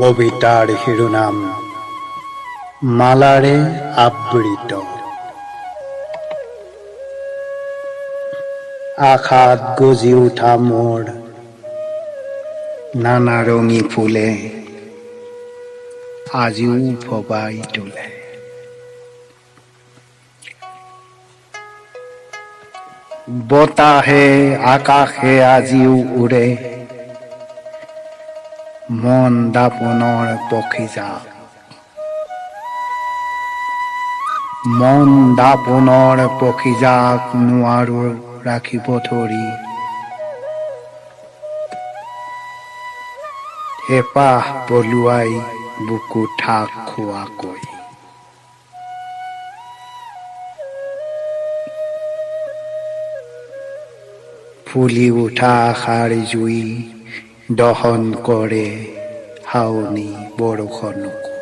কবিতাৰ শিৰোনাম মালাৰে আবৃত। আখাত গজি উঠা মোৰ নানা ৰঙি ফুলে আজিও ভবাই তোলে। বতাহে আকাশে আজিও উৰে মন দাপনৰ পখিজাক। মন দাপনৰ পখিজাক নোৱাৰো ৰাখিব ধৰি। হেপাহ পলুৱাই বুকু ঠাক খোৱাকৈ। ফুলি উঠা আশাৰ জুই দহন কৰে হাউনি বৰষুণকো।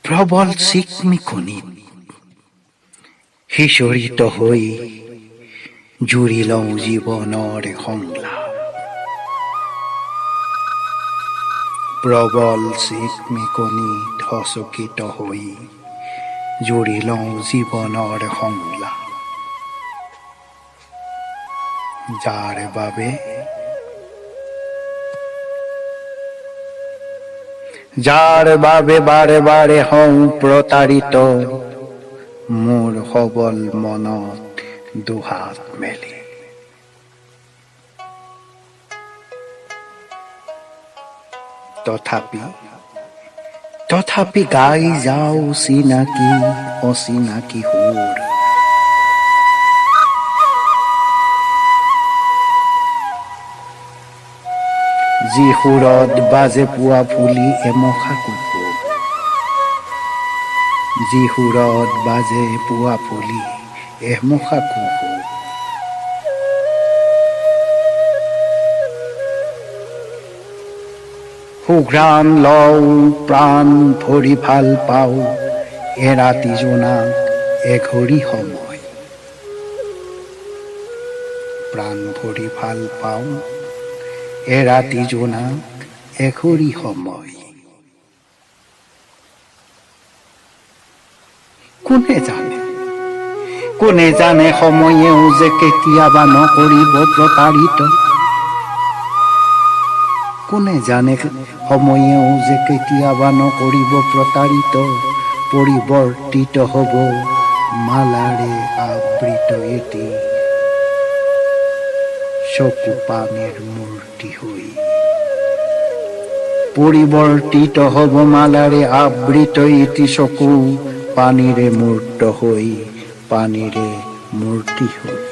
প্ৰবল চিকমিকনিত সিঁচৰিত হৈ জুৰি লওঁ জীৱনৰ সংলাপ। প্ৰবল চিকমিকনিত সচকিত হৈ জুৰি লওঁ জীৱনৰ সংলাপ। যাৰ বাবে বাৰে বাৰে হওঁ প্ৰতাৰিত, মোৰ সবল মনত দুহাত মেলি। তথাপি গাই যাওঁ চিনাকি অচিনাকি সুৰ। যি সুৰত বাজে পুৱা ফুলি এমখা কুকুৰ। যি সুৰত বাজে পুৱা ফুলি এমখা কুকুৰ। সুঘ্ৰাণ লওঁ প্ৰাণ ভৰি ভাল পাওঁ এৰাতি জোনাক এঘড়ী সময়। প্ৰাণ ভৰি ভাল পাওঁ এৰাতি জোনাক এঘড়ী সময়। কোনে জানে সময়েও যে কেতিয়াবা নকৰিব প্ৰতাৰিত। কোনে জানে সময়েও যে কেতিয়াবা নকৰিব প্ৰতাৰিত। পৰিৱৰ্তিত হ'ব মালাৰে আবৃত এটি চকু পানীৰ মূৰ্তি হৈ। পৰিৱৰ্তিত হ'ব মালাৰে আবৃত এটি চকু পানীৰে মূৰ্ত হৈ, পানীৰে মূৰ্তি হৈ।